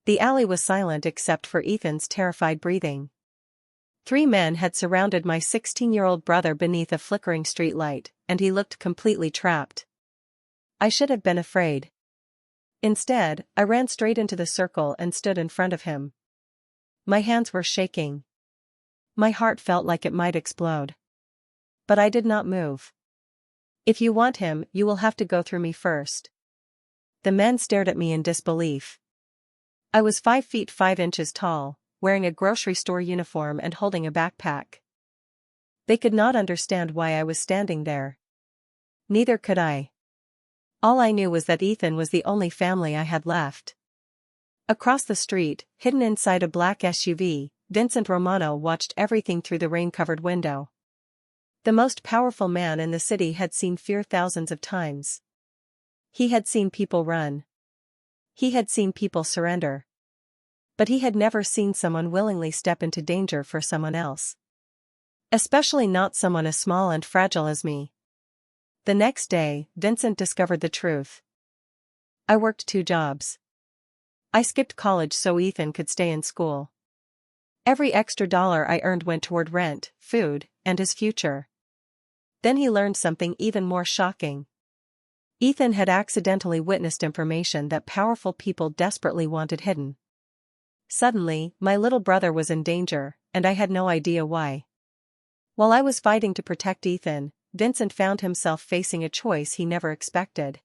The alley was silent except for Ethan's terrified breathing. 3 men had surrounded my 16-year-old brother beneath a flickering streetlight, and he looked completely trapped. I should have been afraid. Instead, I ran straight into the circle and stood in front of him. My hands were shaking. My heart felt like it might explode. But I did not move. "If you want him, you will have to go through me first." The men stared at me in disbelief. I was 5 feet 5 inches tall, wearing a grocery store uniform and holding a backpack. They could not understand why I was standing there. Neither could I. All I knew was that Ethan was the only family I had left. Across the street, hidden inside a black SUV, Vincent Romano watched everything through the rain-covered window. The most powerful man in the city had seen fear thousands of times. He had seen people run. He had seen people surrender. But he had never seen someone willingly step into danger for someone else. Especially not someone as small and fragile as me. The next day, Vincent discovered the truth. I worked 2 jobs. I skipped college so Ethan could stay in school. Every extra dollar I earned went toward rent, food, and his future. Then he learned something even more shocking. Ethan had accidentally witnessed information that powerful people desperately wanted hidden. Suddenly, my little brother was in danger, and I had no idea why. While I was fighting to protect Ethan, Vincent found himself facing a choice he never expected.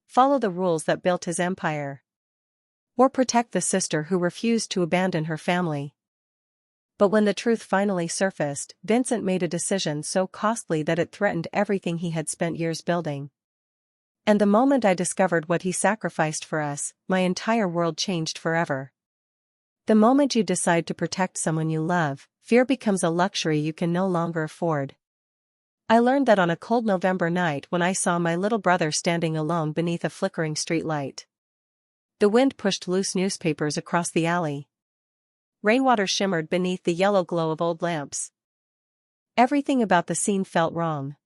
Follow the rules that built his empire. Or protect the sister who refused to abandon her family. But when the truth finally surfaced, Vincent made a decision so costly that it threatened everything he had spent years building. And the moment I discovered what he sacrificed for us, my entire world changed forever. The moment you decide to protect someone you love, fear becomes a luxury you can no longer afford. I learned that on a cold November night when I saw my little brother standing alone beneath a flickering streetlight. The wind pushed loose newspapers across the alley. Rainwater shimmered beneath the yellow glow of old lamps. Everything about the scene felt wrong.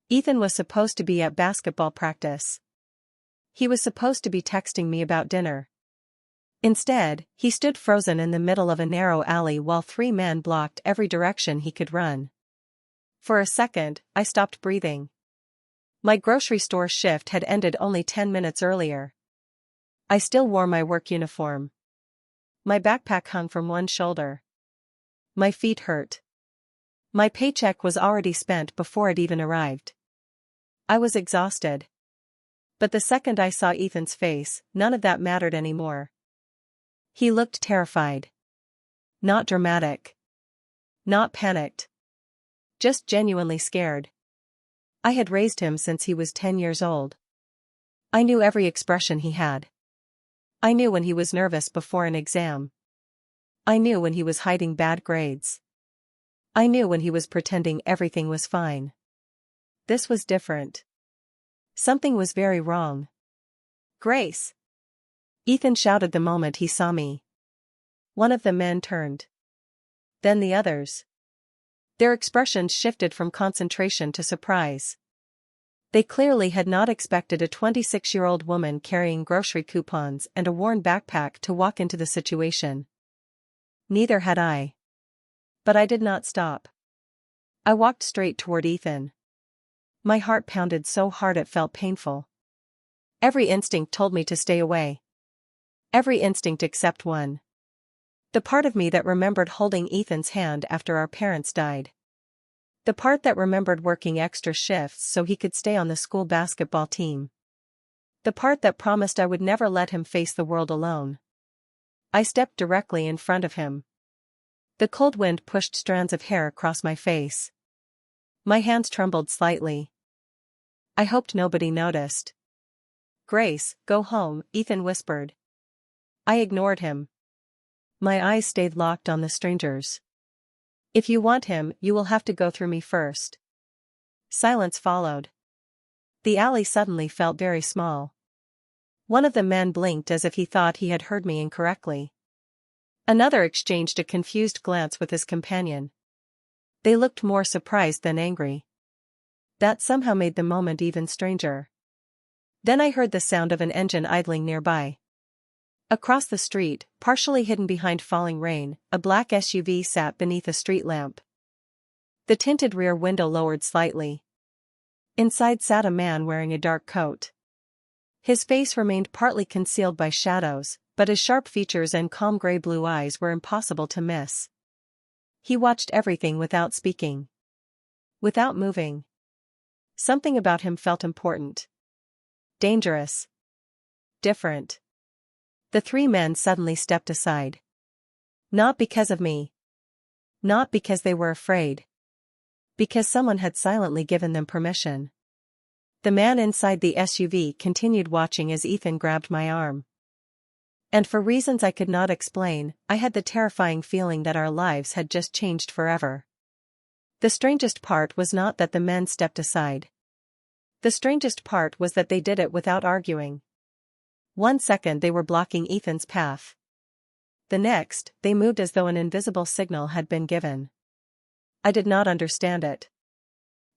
Ethan was supposed to be at basketball practice. He was supposed to be texting me about dinner. Instead, he stood frozen in the middle of a narrow alley while 3 men blocked every direction he could run. For a second, I stopped breathing. My grocery store shift had ended only 10 minutes earlier. I still wore my work uniform. My backpack hung from one shoulder. My feet hurt. My paycheck was already spent before it even arrived. I was exhausted. But the second I saw Ethan's face, none of that mattered anymore. He looked terrified. Not dramatic. Not panicked. Just genuinely scared. I had raised him since he was 10 years old. I knew every expression he had. I knew when he was nervous before an exam. I knew when he was hiding bad grades. I knew when he was pretending everything was fine. This was different. Something was very wrong. "Grace!" Ethan shouted the moment he saw me. One of the men turned. Then the others. Their expressions shifted from concentration to surprise. They clearly had not expected a 26-year-old woman carrying grocery coupons and a worn backpack to walk into the situation. Neither had I. But I did not stop. I walked straight toward Ethan. My heart pounded so hard it felt painful. Every instinct told me to stay away. Every instinct except one. The part of me that remembered holding Ethan's hand after our parents died. The part that remembered working extra shifts so he could stay on the school basketball team. The part that promised I would never let him face the world alone. I stepped directly in front of him. The cold wind pushed strands of hair across my face. My hands trembled slightly. I hoped nobody noticed. "Grace, go home," Ethan whispered. I ignored him. My eyes stayed locked on the stranger's. "If you want him, you will have to go through me first." Silence followed. The alley suddenly felt very small. One of the men blinked as if he thought he had heard me incorrectly. Another exchanged a confused glance with his companion. They looked more surprised than angry. That somehow made the moment even stranger. Then I heard the sound of an engine idling nearby. Across the street, partially hidden behind falling rain, a black SUV sat beneath a street lamp. The tinted rear window lowered slightly. Inside sat a man wearing a dark coat. His face remained partly concealed by shadows, but his sharp features and calm gray-blue eyes were impossible to miss. He watched everything without speaking. Without moving. Something about him felt important. Dangerous. Different. The three men suddenly stepped aside. Not because of me. Not because they were afraid. Because someone had silently given them permission. The man inside the SUV continued watching as Ethan grabbed my arm. And for reasons I could not explain, I had the terrifying feeling that our lives had just changed forever. The strangest part was not that the men stepped aside. The strangest part was that they did it without arguing. 1 second they were blocking Ethan's path. The next, they moved as though an invisible signal had been given. I did not understand it.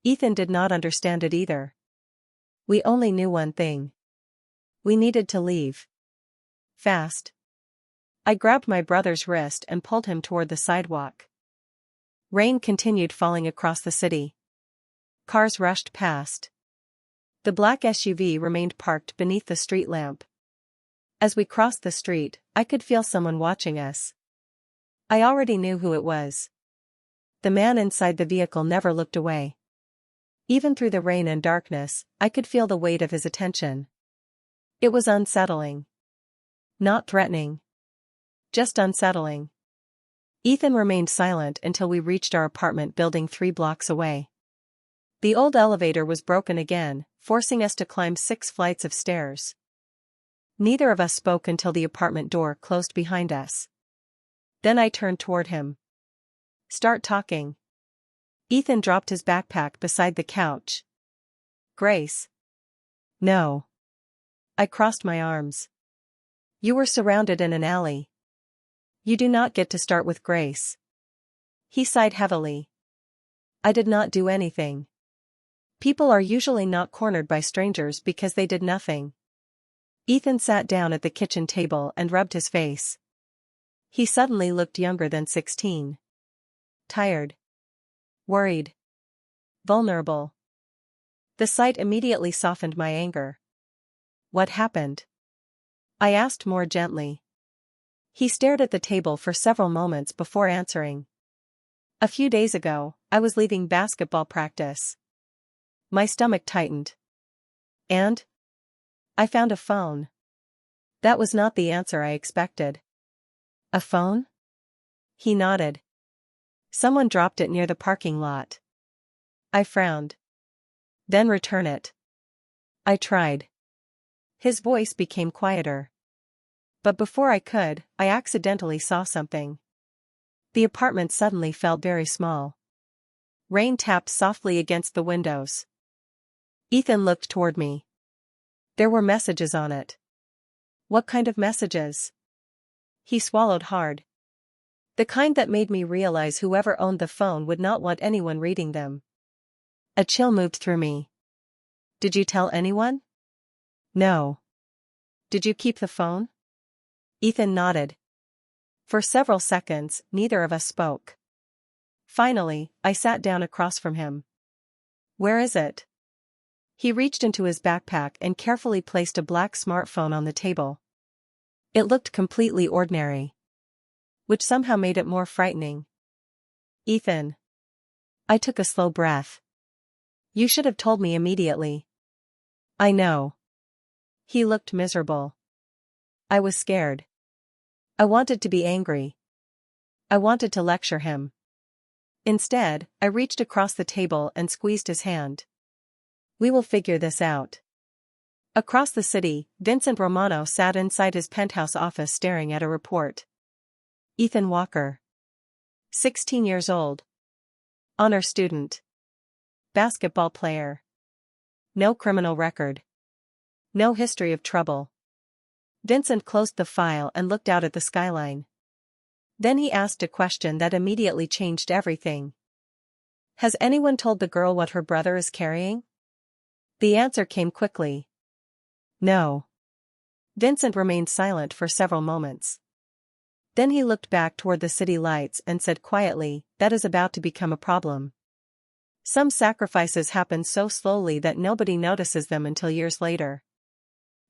Ethan did not understand it either. We only knew one thing. We needed to leave. Fast. I grabbed my brother's wrist and pulled him toward the sidewalk. Rain continued falling across the city. Cars rushed past. The black SUV remained parked beneath the street lamp. As we crossed the street, I could feel someone watching us. I already knew who it was. The man inside the vehicle never looked away. Even through the rain and darkness, I could feel the weight of his attention. It was unsettling. Not threatening. Just unsettling. Ethan remained silent until we reached our apartment building 3 blocks away. The old elevator was broken again, forcing us to climb 6 flights of stairs. Neither of us spoke until the apartment door closed behind us. Then I turned toward him. Start talking. Ethan dropped his backpack beside the couch. Grace. No. I crossed my arms. You were surrounded in an alley. You do not get to start with Grace. He sighed heavily. I did not do anything. People are usually not cornered by strangers because they did nothing. Ethan sat down at the kitchen table and rubbed his face. He suddenly looked younger than 16. Tired. Worried. Vulnerable. The sight immediately softened my anger. What happened? I asked more gently. He stared at the table for several moments before answering. A few days ago, I was leaving basketball practice. My stomach tightened. And? I found a phone. That was not the answer I expected. A phone? He nodded. Someone dropped it near the parking lot. I frowned. Then return it. I tried. His voice became quieter. But before I could, I accidentally saw something. The apartment suddenly felt very small. Rain tapped softly against the windows. Ethan looked toward me. There were messages on it. What kind of messages? He swallowed hard. The kind that made me realize whoever owned the phone would not want anyone reading them. A chill moved through me. Did you tell anyone? No. Did you keep the phone? Ethan nodded. For several seconds, neither of us spoke. Finally, I sat down across from him. Where is it? He reached into his backpack and carefully placed a black smartphone on the table. It looked completely ordinary, which somehow made it more frightening. Ethan. I took a slow breath. You should have told me immediately. I know. He looked miserable. I was scared. I wanted to be angry. I wanted to lecture him. Instead, I reached across the table and squeezed his hand. We will figure this out. Across the city, Vincent Romano sat inside his penthouse office staring at a report. Ethan Walker. 16 years old. Honor student. Basketball player. No criminal record. No history of trouble. Vincent closed the file and looked out at the skyline. Then he asked a question that immediately changed everything. Has anyone told the girl what her brother is carrying? The answer came quickly. No. Vincent remained silent for several moments. Then he looked back toward the city lights and said quietly, "That is about to become a problem. Some sacrifices happen so slowly that nobody notices them until years later."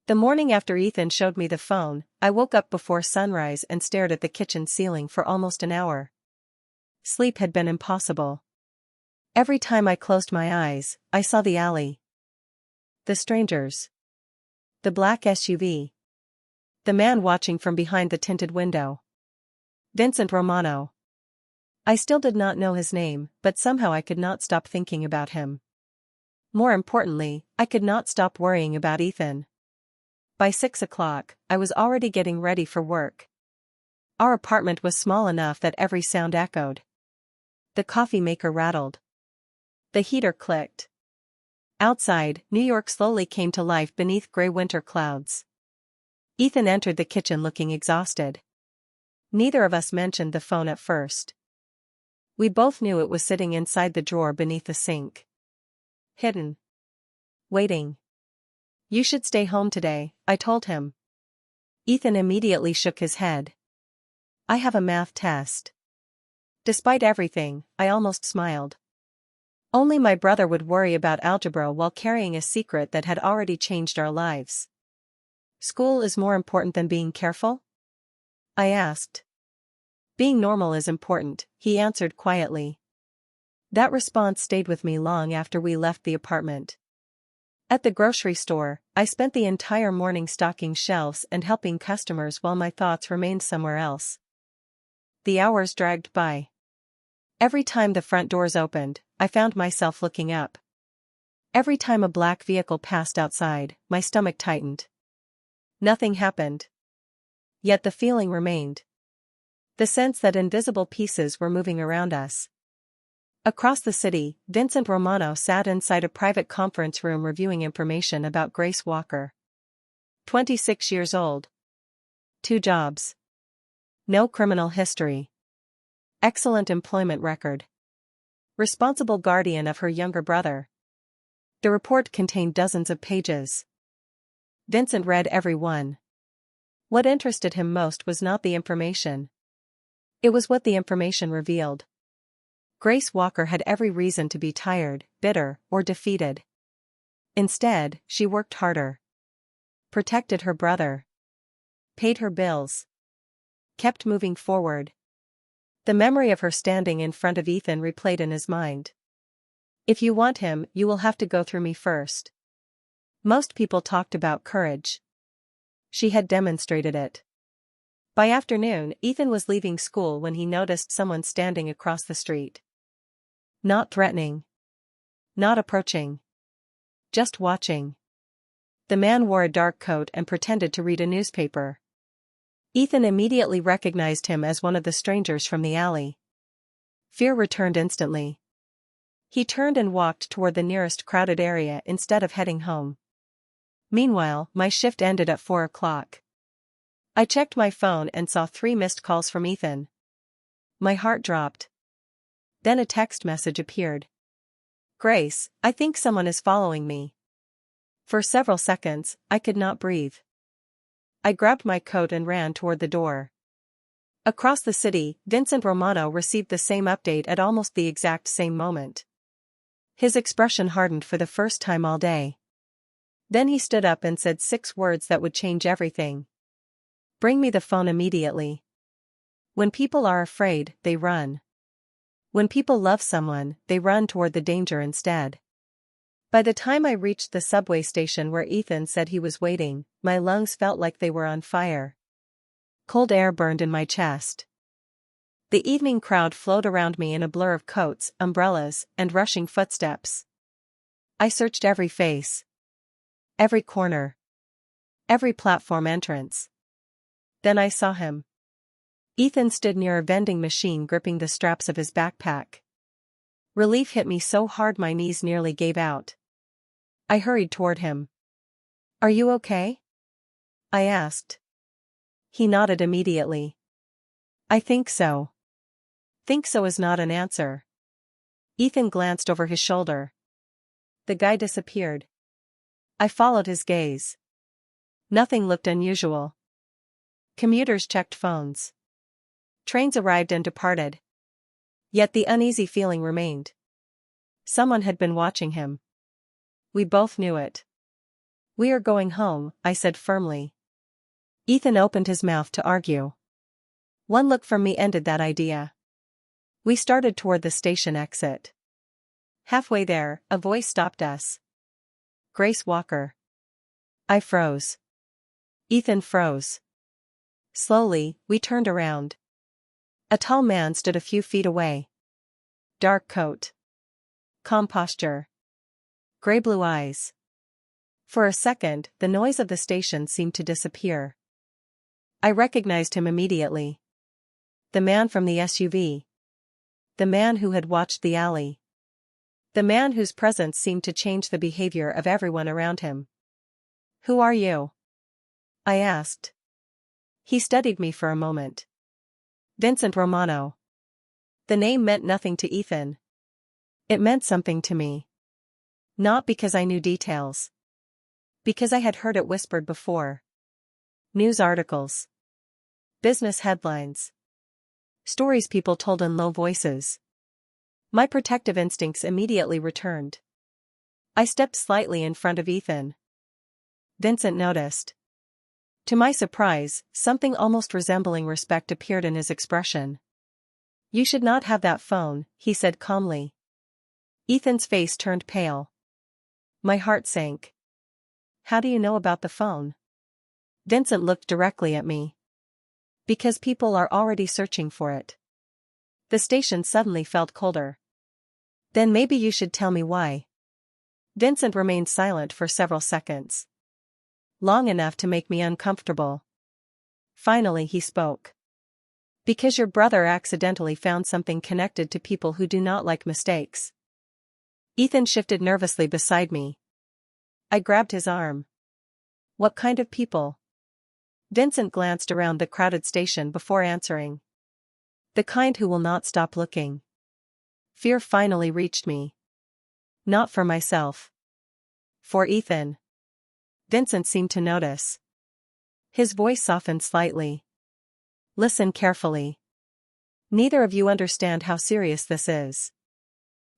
The morning after Ethan showed me the phone, I woke up before sunrise and stared at the kitchen ceiling for almost an hour. Sleep had been impossible. Every time I closed my eyes, I saw the alley. The strangers. The black SUV. The man watching from behind the tinted window. Vincent Romano. I still did not know his name, but somehow I could not stop thinking about him. More importantly, I could not stop worrying about Ethan. By 6 o'clock, I was already getting ready for work. Our apartment was small enough that every sound echoed. The coffee maker rattled. The heater clicked. Outside, New York slowly came to life beneath gray winter clouds. Ethan entered the kitchen looking exhausted. Neither of us mentioned the phone at first. We both knew it was sitting inside the drawer beneath the sink. Hidden. Waiting. "You should stay home today," I told him. Ethan immediately shook his head. "I have a math test." Despite everything, I almost smiled. Only my brother would worry about algebra while carrying a secret that had already changed our lives. "School is more important than being careful?" I asked. "Being normal is important," he answered quietly. That response stayed with me long after we left the apartment. At the grocery store, I spent the entire morning stocking shelves and helping customers while my thoughts remained somewhere else. The hours dragged by. Every time the front doors opened, I found myself looking up. Every time a black vehicle passed outside, my stomach tightened. Nothing happened. Yet the feeling remained. The sense that invisible pieces were moving around us. Across the city, Vincent Romano sat inside a private conference room reviewing information about Grace Walker. 26 years old. 2 jobs. No criminal history. Excellent employment record. Responsible guardian of her younger brother. The report contained dozens of pages. Vincent read every one. What interested him most was not the information. It was what the information revealed. Grace Walker had every reason to be tired, bitter, or defeated. Instead, she worked harder. Protected her brother. Paid her bills. Kept moving forward. The memory of her standing in front of Ethan replayed in his mind. "If you want him, you will have to go through me first." Most people talked about courage. She had demonstrated it. By afternoon, Ethan was leaving school when he noticed someone standing across the street. Not threatening. Not approaching. Just watching. The man wore a dark coat and pretended to read a newspaper. Ethan immediately recognized him as one of the strangers from the alley. Fear returned instantly. He turned and walked toward the nearest crowded area instead of heading home. Meanwhile, my shift ended at 4 o'clock. I checked my phone and saw 3 missed calls from Ethan. My heart dropped. Then a text message appeared. "Grace, I think someone is following me." For several seconds, I could not breathe. I grabbed my coat and ran toward the door. Across the city, Vincent Romano received the same update at almost the exact same moment. His expression hardened for the first time all day. Then he stood up and said 6 words that would change everything. "Bring me the phone immediately." When people are afraid, they run. When people love someone, they run toward the danger instead. By the time I reached the subway station where Ethan said he was waiting, my lungs felt like they were on fire. Cold air burned in my chest. The evening crowd flowed around me in a blur of coats, umbrellas, and rushing footsteps. I searched every face. Every corner. Every platform entrance. Then I saw him. Ethan stood near a vending machine gripping the straps of his backpack. Relief hit me so hard my knees nearly gave out. I hurried toward him. "Are you okay?" I asked. He nodded immediately. "I think so." "Think so" is not an answer. Ethan glanced over his shoulder. The guy disappeared. I followed his gaze. Nothing looked unusual. Commuters checked phones. Trains arrived and departed. Yet the uneasy feeling remained. Someone had been watching him. We both knew it. "We are going home," I said firmly. Ethan opened his mouth to argue. One look from me ended that idea. We started toward the station exit. Halfway there, a voice stopped us. "Grace Walker." I froze. Ethan froze. Slowly, we turned around. A tall man stood a few feet away. Dark coat. Calm posture. Gray-blue eyes. For a second, the noise of the station seemed to disappear. I recognized him immediately. The man from the SUV. The man who had watched the alley. The man whose presence seemed to change the behavior of everyone around him. "Who are you?" I asked. He studied me for a moment. "Vincent Romano." The name meant nothing to Ethan. It meant something to me. Not because I knew details. Because I had heard it whispered before. News articles. Business headlines. Stories people told in low voices. My protective instincts immediately returned. I stepped slightly in front of Ethan. Vincent noticed. To my surprise, something almost resembling respect appeared in his expression. "You should not have that phone," he said calmly. Ethan's face turned pale. My heart sank. "How do you know about the phone?" Vincent looked directly at me. "Because people are already searching for it." The station suddenly felt colder. "Then maybe you should tell me why." Vincent remained silent for several seconds. Long enough to make me uncomfortable. Finally he spoke. "Because your brother accidentally found something connected to people who do not like mistakes." Ethan shifted nervously beside me. I grabbed his arm. "What kind of people?" Vincent glanced around the crowded station before answering. "The kind who will not stop looking." Fear finally reached me. Not for myself. For Ethan. Vincent seemed to notice. His voice softened slightly. "Listen carefully. Neither of you understand how serious this is."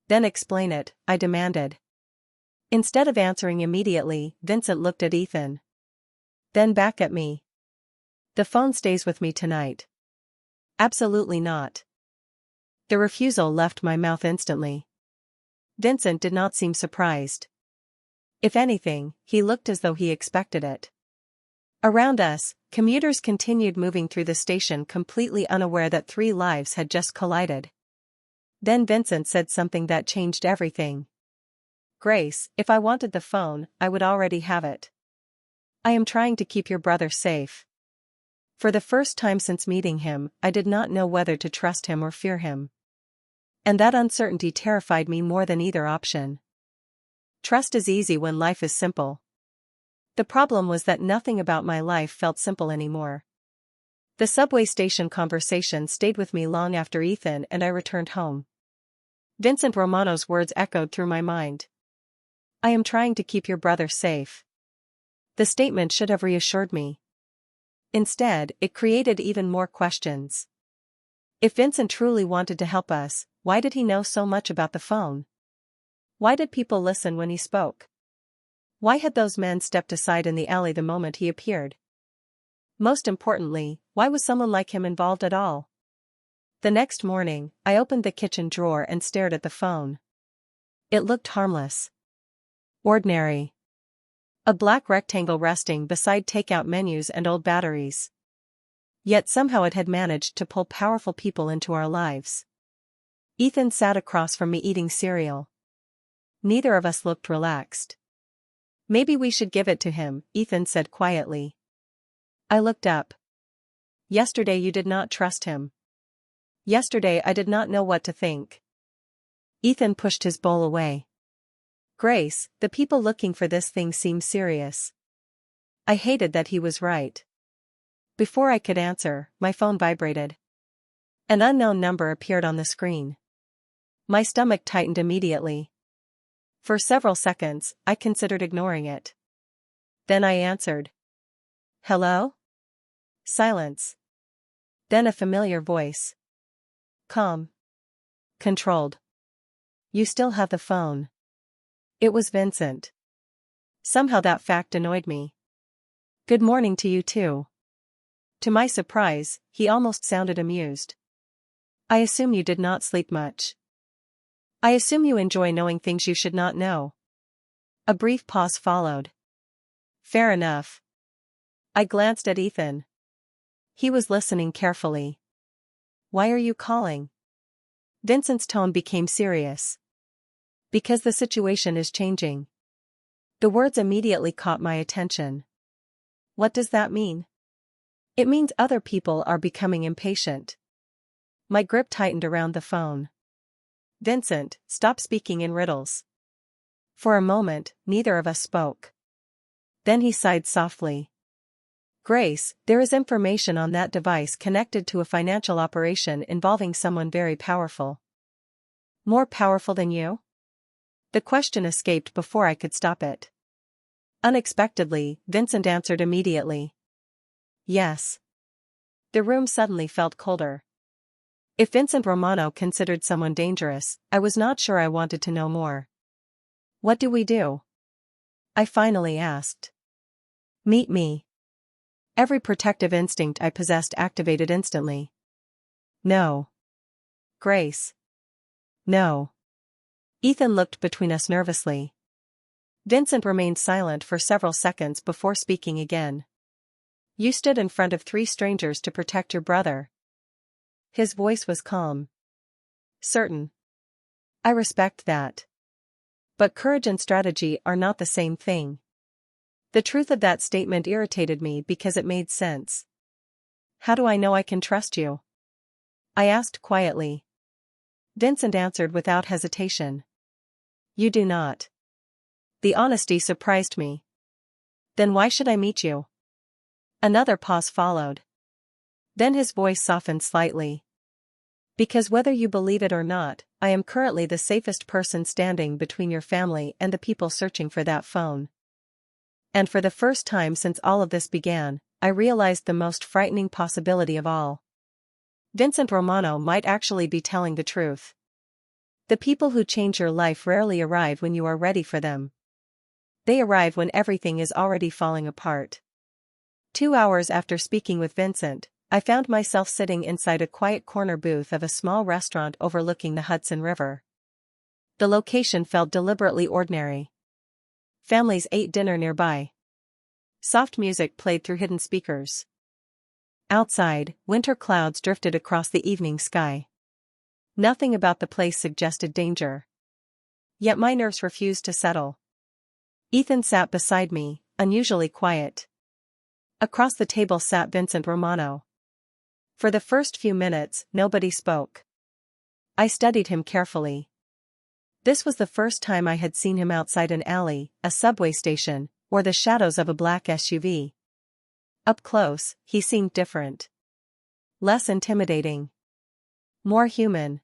"Then explain it," I demanded. Instead of answering immediately, Vincent looked at Ethan. Then back at me. "The phone stays with me tonight." "Absolutely not." The refusal left my mouth instantly. Vincent did not seem surprised. If anything, he looked as though he expected it. Around us, commuters continued moving through the station completely unaware that 3 lives had just collided. Then Vincent said something that changed everything. "Grace, if I wanted the phone, I would already have it. I am trying to keep your brother safe." For the first time since meeting him, I did not know whether to trust him or fear him. And that uncertainty terrified me more than either option. Trust is easy when life is simple. The problem was that nothing about my life felt simple anymore. The subway station conversation stayed with me long after Ethan and I returned home. Vincent Romano's words echoed through my mind. "I am trying to keep your brother safe." The statement should have reassured me. Instead, it created even more questions. If Vincent truly wanted to help us, why did he know so much about the phone? Why did people listen when he spoke? Why had those men stepped aside in the alley the moment he appeared? Most importantly, why was someone like him involved at all? The next morning, I opened the kitchen drawer and stared at the phone. It looked harmless. Ordinary. A black rectangle resting beside takeout menus and old batteries. Yet somehow it had managed to pull powerful people into our lives. Ethan sat across from me eating cereal. Neither of us looked relaxed. "Maybe we should give it to him," Ethan said quietly. I looked up. "Yesterday you did not trust him." "Yesterday I did not know what to think." Ethan pushed his bowl away. "Grace, the people looking for this thing seem serious." I hated that he was right. Before I could answer, my phone vibrated. An unknown number appeared on the screen. My stomach tightened immediately. For several seconds, I considered ignoring it. Then I answered. Hello? Silence. Then a familiar voice. Calm. Controlled. You still have the phone. It was Vincent. Somehow that fact annoyed me. Good morning to you too. To my surprise, he almost sounded amused. I assume you did not sleep much. I assume you enjoy knowing things you should not know. A brief pause followed. Fair enough. I glanced at Ethan. He was listening carefully. Why are you calling? Vincent's tone became serious. Because the situation is changing. The words immediately caught my attention. What does that mean? It means other people are becoming impatient. My grip tightened around the phone. Vincent, stop speaking in riddles. For a moment, neither of us spoke. Then he sighed softly. Grace, there is information on that device connected to a financial operation involving someone very powerful. More powerful than you? The question escaped before I could stop it. Unexpectedly, Vincent answered immediately. Yes. The room suddenly felt colder. If Vincent Romano considered someone dangerous, I was not sure I wanted to know more. What do we do? I finally asked. Meet me. Every protective instinct I possessed activated instantly. No. Grace. No. Ethan looked between us nervously. Vincent remained silent for several seconds before speaking again. You stood in front of 3 strangers to protect your brother. His voice was calm. Certain. I respect that. But courage and strategy are not the same thing. The truth of that statement irritated me because it made sense. How do I know I can trust you? I asked quietly. Vincent answered without hesitation. You do not. The honesty surprised me. Then why should I meet you? Another pause followed. Then his voice softened slightly. Because whether you believe it or not, I am currently the safest person standing between your family and the people searching for that phone. And for the first time since all of this began, I realized the most frightening possibility of all. Vincent Romano might actually be telling the truth. The people who change your life rarely arrive when you are ready for them. They arrive when everything is already falling apart. 2 hours after speaking with Vincent, I found myself sitting inside a quiet corner booth of a small restaurant overlooking the Hudson River. The location felt deliberately ordinary. Families ate dinner nearby. Soft music played through hidden speakers. Outside, winter clouds drifted across the evening sky. Nothing about the place suggested danger. Yet my nerves refused to settle. Ethan sat beside me, unusually quiet. Across the table sat Vincent Romano. For the first few minutes, nobody spoke. I studied him carefully. This was the first time I had seen him outside an alley, a subway station, or the shadows of a black SUV. Up close, he seemed different. Less intimidating. More human.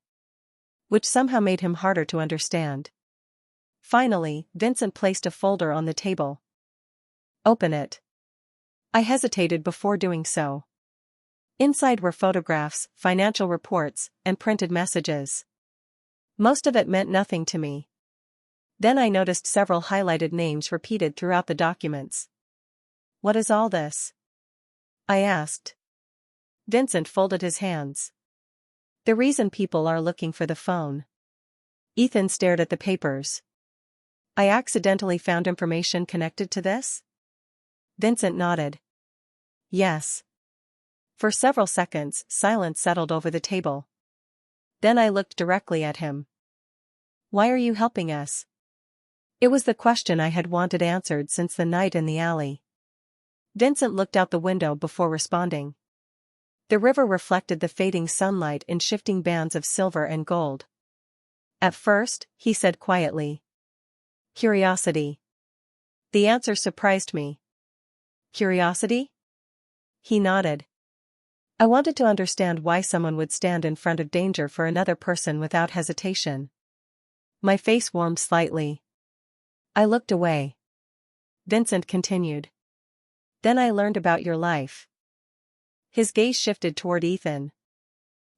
Which somehow made him harder to understand. Finally, Vincent placed a folder on the table. Open it. I hesitated before doing so. Inside were photographs, financial reports, and printed messages. Most of it meant nothing to me. Then I noticed several highlighted names repeated throughout the documents. What is all this? I asked. Vincent folded his hands. The reason people are looking for the phone. Ethan stared at the papers. I accidentally found information connected to this? Vincent nodded. Yes. For several seconds, silence settled over the table. Then I looked directly at him. Why are you helping us? It was the question I had wanted answered since the night in the alley. Vincent looked out the window before responding. The river reflected the fading sunlight in shifting bands of silver and gold. At first, he said quietly. Curiosity. The answer surprised me. Curiosity? He nodded. I wanted to understand why someone would stand in front of danger for another person without hesitation. My face warmed slightly. I looked away. Vincent continued. Then I learned about your life. His gaze shifted toward Ethan.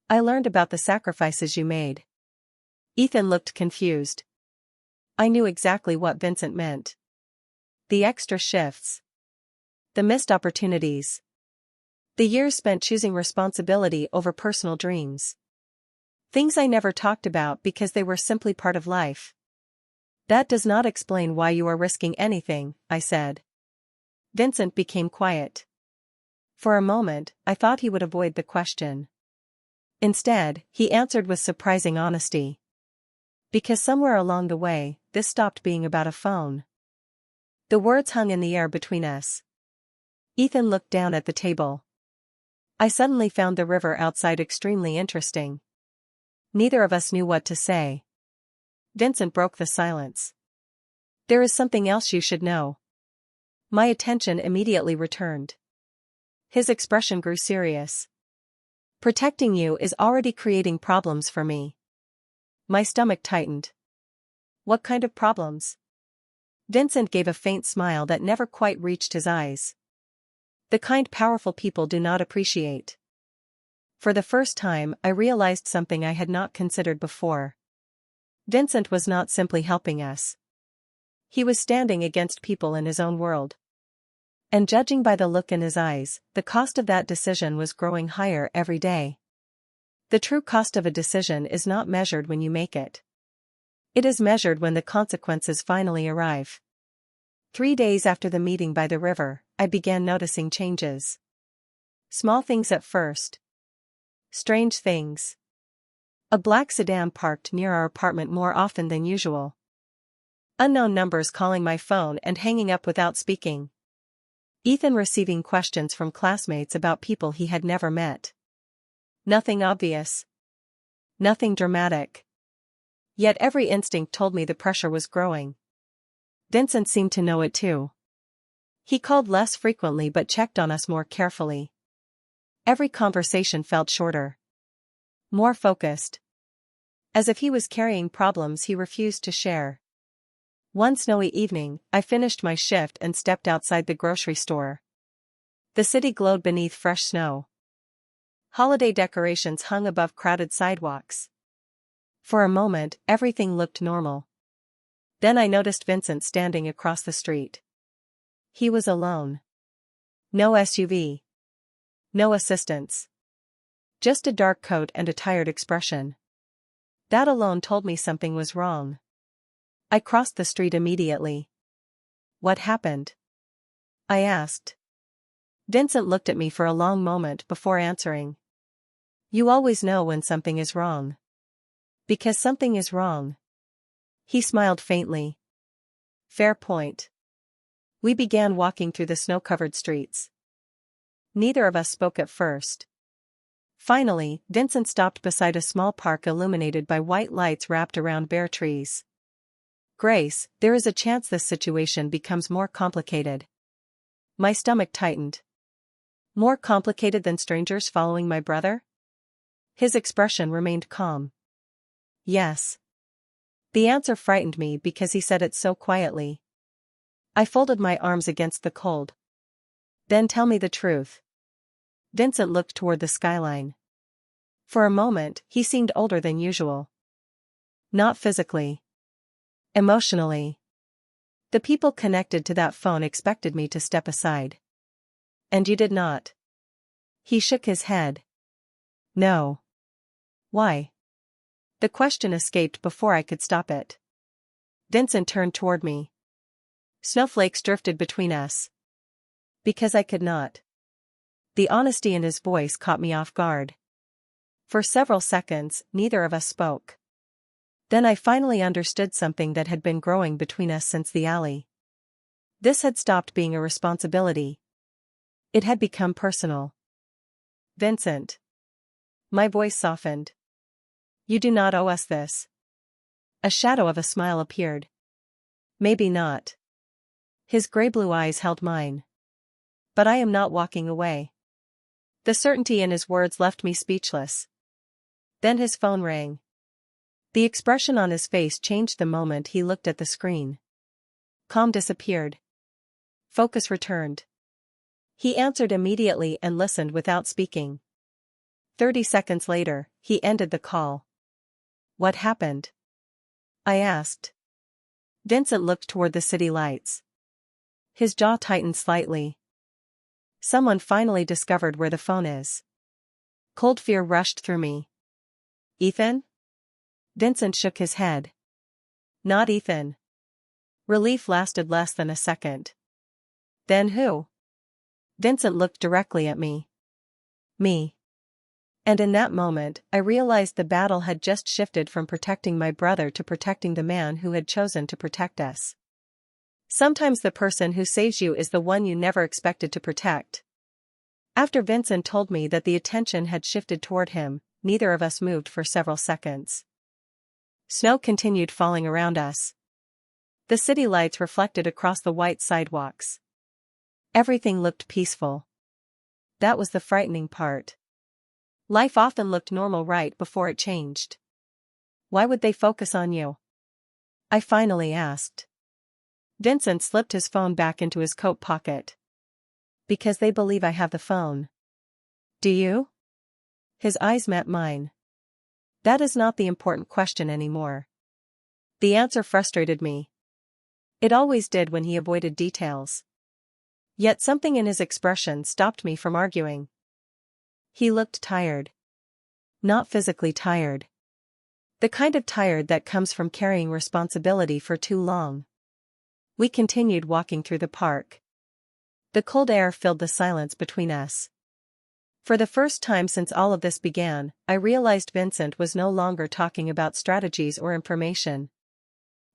I learned about the sacrifices you made. Ethan looked confused. I knew exactly what Vincent meant. The extra shifts. The missed opportunities. The years spent choosing responsibility over personal dreams. Things I never talked about because they were simply part of life. That does not explain why you are risking anything, I said. Vincent became quiet. For a moment, I thought he would avoid the question. Instead, he answered with surprising honesty. Because somewhere along the way, this stopped being about a phone. The words hung in the air between us. Ethan looked down at the table. I suddenly found the river outside extremely interesting. Neither of us knew what to say. Vincent broke the silence. There is something else you should know. My attention immediately returned. His expression grew serious. Protecting you is already creating problems for me. My stomach tightened. What kind of problems? Vincent gave a faint smile that never quite reached his eyes. The kind powerful people do not appreciate. For the first time, I realized something I had not considered before. Vincent was not simply helping us. He was standing against people in his own world. And judging by the look in his eyes, the cost of that decision was growing higher every day. The true cost of a decision is not measured when you make it. It is measured when the consequences finally arrive. 3 days after the meeting by the river, I began noticing changes. Small things at first. Strange things. A black sedan parked near our apartment more often than usual. Unknown numbers calling my phone and hanging up without speaking. Ethan receiving questions from classmates about people he had never met. Nothing obvious. Nothing dramatic. Yet every instinct told me the pressure was growing. Vincent seemed to know it too. He called less frequently but checked on us more carefully. Every conversation felt shorter. More focused. As if he was carrying problems he refused to share. One snowy evening, I finished my shift and stepped outside the grocery store. The city glowed beneath fresh snow. Holiday decorations hung above crowded sidewalks. For a moment, everything looked normal. Then I noticed Vincent standing across the street. He was alone. No SUV. No assistance. Just a dark coat and a tired expression. That alone told me something was wrong. I crossed the street immediately. What happened? I asked. Vincent looked at me for a long moment before answering. You always know when something is wrong. Because something is wrong. He smiled faintly. Fair point. We began walking through the snow-covered streets. Neither of us spoke at first. Finally, Vincent stopped beside a small park illuminated by white lights wrapped around bare trees. Grace, there is a chance this situation becomes more complicated. My stomach tightened. More complicated than strangers following my brother? His expression remained calm. Yes. The answer frightened me because he said it so quietly. I folded my arms against the cold. Then tell me the truth. Vincent looked toward the skyline. For a moment, he seemed older than usual. Not physically. Emotionally. The people connected to that phone expected me to step aside. And you did not. He shook his head. No. Why? The question escaped before I could stop it. Vincent turned toward me. Snowflakes drifted between us. Because I could not. The honesty in his voice caught me off guard. For several seconds, neither of us spoke. Then I finally understood something that had been growing between us since the alley. This had stopped being a responsibility. It had become personal. Vincent. My voice softened. You do not owe us this. A shadow of a smile appeared. Maybe not. His gray-blue eyes held mine. But I am not walking away. The certainty in his words left me speechless. Then his phone rang. The expression on his face changed the moment he looked at the screen. Calm disappeared. Focus returned. He answered immediately and listened without speaking. 30 seconds later, he ended the call. What happened? I asked. Vincent looked toward the city lights. His jaw tightened slightly. Someone finally discovered where the phone is. Cold fear rushed through me. Ethan? Vincent shook his head. Not Ethan. Relief lasted less than a second. Then who? Vincent looked directly at me. Me. And in that moment, I realized the battle had just shifted from protecting my brother to protecting the man who had chosen to protect us. Sometimes the person who saves you is the one you never expected to protect. After Vincent told me that the attention had shifted toward him, neither of us moved for several seconds. Snow continued falling around us. The city lights reflected across the white sidewalks. Everything looked peaceful. That was the frightening part. Life often looked normal right before it changed. Why would they focus on you? I finally asked. Vincent slipped his phone back into his coat pocket. Because they believe I have the phone. Do you? His eyes met mine. That is not the important question anymore. The answer frustrated me. It always did when he avoided details. Yet something in his expression stopped me from arguing. He looked tired. Not physically tired. The kind of tired that comes from carrying responsibility for too long. We continued walking through the park. The cold air filled the silence between us. For the first time since all of this began, I realized Vincent was no longer talking about strategies or information.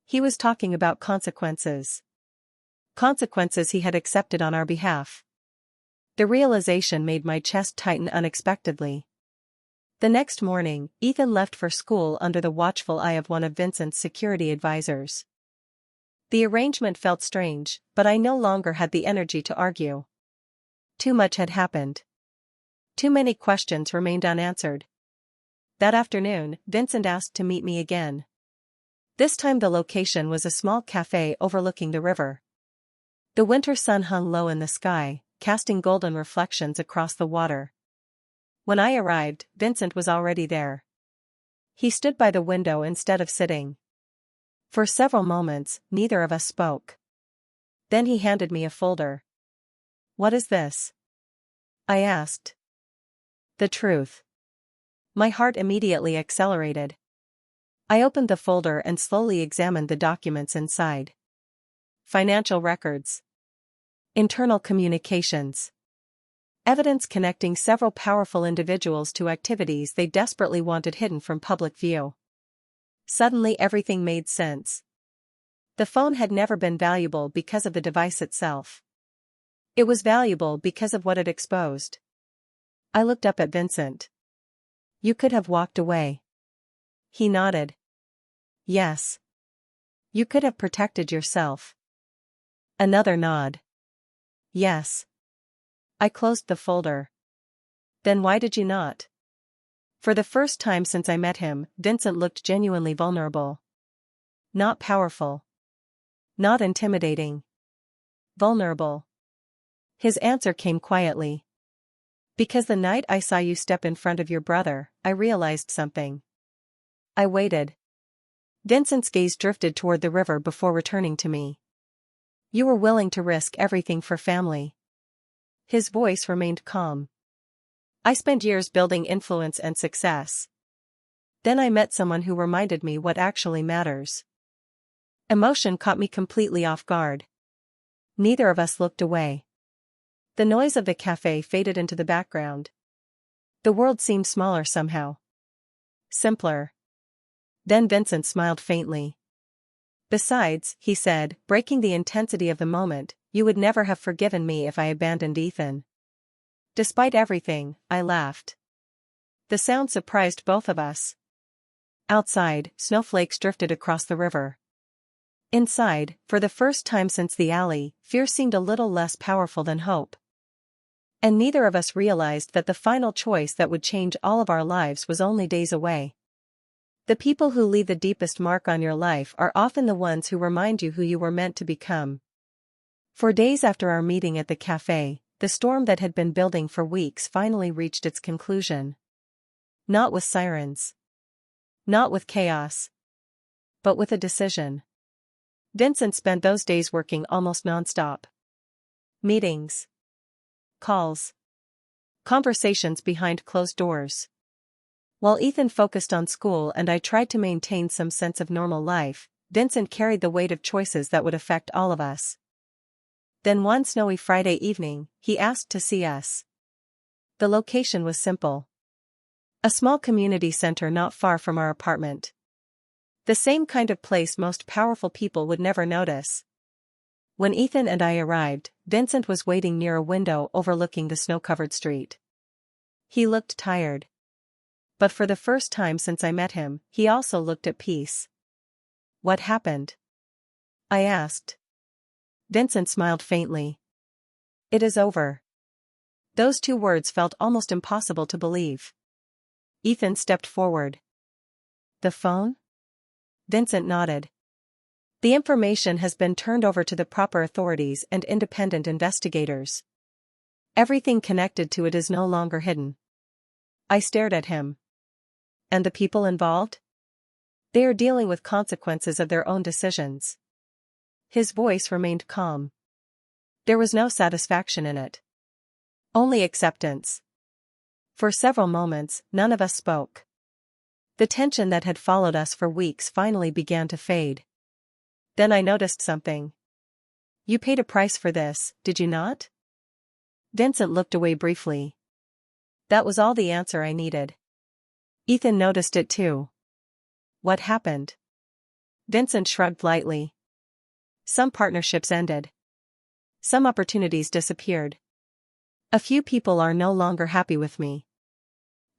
He was talking about consequences. Consequences he had accepted on our behalf. The realization made my chest tighten unexpectedly. The next morning, Ethan left for school under the watchful eye of one of Vincent's security advisors. The arrangement felt strange, but I no longer had the energy to argue. Too much had happened. Too many questions remained unanswered. That afternoon, Vincent asked to meet me again. This time the location was a small cafe overlooking the river. The winter sun hung low in the sky, casting golden reflections across the water. When I arrived, Vincent was already there. He stood by the window instead of sitting. For several moments, neither of us spoke. Then he handed me a folder. What is this? I asked. The truth. My heart immediately accelerated. I opened the folder and slowly examined the documents inside. Financial records. Internal communications. Evidence connecting several powerful individuals to activities they desperately wanted hidden from public view. Suddenly everything made sense. The phone had never been valuable because of the device itself. It was valuable because of what it exposed. I looked up at Vincent. You could have walked away. He nodded. Yes. You could have protected yourself. Another nod. Yes. I closed the folder. Then why did you not? For the first time since I met him, Vincent looked genuinely vulnerable. Not powerful. Not intimidating. Vulnerable. His answer came quietly. Because the night I saw you step in front of your brother, I realized something. I waited. Vincent's gaze drifted toward the river before returning to me. You were willing to risk everything for family. His voice remained calm. I spent years building influence and success. Then I met someone who reminded me what actually matters. Emotion caught me completely off guard. Neither of us looked away. The noise of the cafe faded into the background. The world seemed smaller somehow. Simpler. Then Vincent smiled faintly. Besides, he said, breaking the intensity of the moment, you would never have forgiven me if I abandoned Ethan. Despite everything, I laughed. The sound surprised both of us. Outside, snowflakes drifted across the river. Inside, for the first time since the alley, fear seemed a little less powerful than hope. And neither of us realized that the final choice that would change all of our lives was only days away. The people who leave the deepest mark on your life are often the ones who remind you who you were meant to become. For days after our meeting at the cafe, the storm that had been building for weeks finally reached its conclusion. Not with sirens. Not with chaos. But with a decision. Vincent spent those days working almost nonstop. Meetings. Calls. Conversations behind closed doors. While Ethan focused on school and I tried to maintain some sense of normal life, Vincent carried the weight of choices that would affect all of us. Then one snowy Friday evening, he asked to see us. The location was simple. A small community center not far from our apartment. The same kind of place most powerful people would never notice. When Ethan and I arrived, Vincent was waiting near a window overlooking the snow-covered street. He looked tired. But for the first time since I met him, he also looked at peace. "What happened?" I asked. Vincent smiled faintly. "It is over." Those two words felt almost impossible to believe. Ethan stepped forward. "The phone?" Vincent nodded. "The information has been turned over to the proper authorities and independent investigators. Everything connected to it is no longer hidden." I stared at him. "And the people involved?" "They are dealing with consequences of their own decisions." His voice remained calm. There was no satisfaction in it. Only acceptance. For several moments, none of us spoke. The tension that had followed us for weeks finally began to fade. Then I noticed something. "You paid a price for this, did you not?" Vincent looked away briefly. That was all the answer I needed. Ethan noticed it too. "What happened?" Vincent shrugged lightly. "Some partnerships ended. Some opportunities disappeared. A few people are no longer happy with me."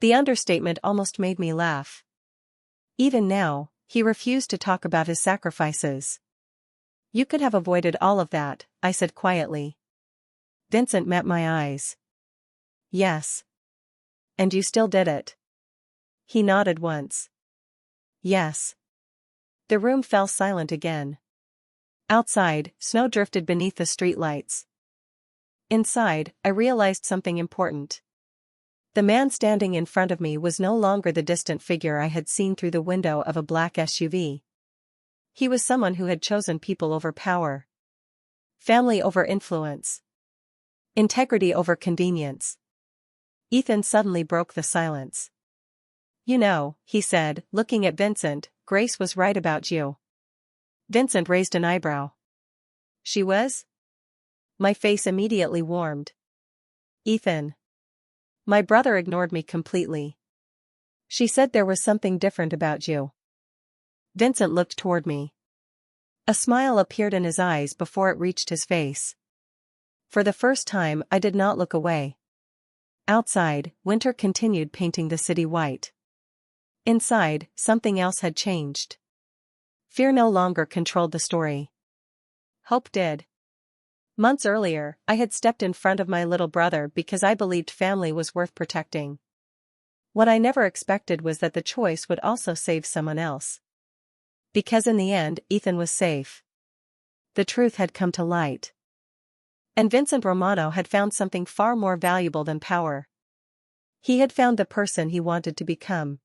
The understatement almost made me laugh. Even now, he refused to talk about his sacrifices. "You could have avoided all of that," I said quietly. Vincent met my eyes. "Yes." "And you still did it?" He nodded once. "Yes." The room fell silent again. Outside, snow drifted beneath the streetlights. Inside, I realized something important. The man standing in front of me was no longer the distant figure I had seen through the window of a black SUV. He was someone who had chosen people over power. Family over influence. Integrity over convenience. Ethan suddenly broke the silence. "You know," he said, looking at Vincent, "Grace was right about you." Vincent raised an eyebrow. "She was?" My face immediately warmed. "Ethan." My brother ignored me completely. "She said there was something different about you." Vincent looked toward me. A smile appeared in his eyes before it reached his face. For the first time, I did not look away. Outside, winter continued painting the city white. Inside, something else had changed. Fear no longer controlled the story. Hope did. Months earlier, I had stepped in front of my little brother because I believed family was worth protecting. What I never expected was that the choice would also save someone else. Because in the end, Ethan was safe. The truth had come to light. And Vincent Romano had found something far more valuable than power. He had found the person he wanted to become.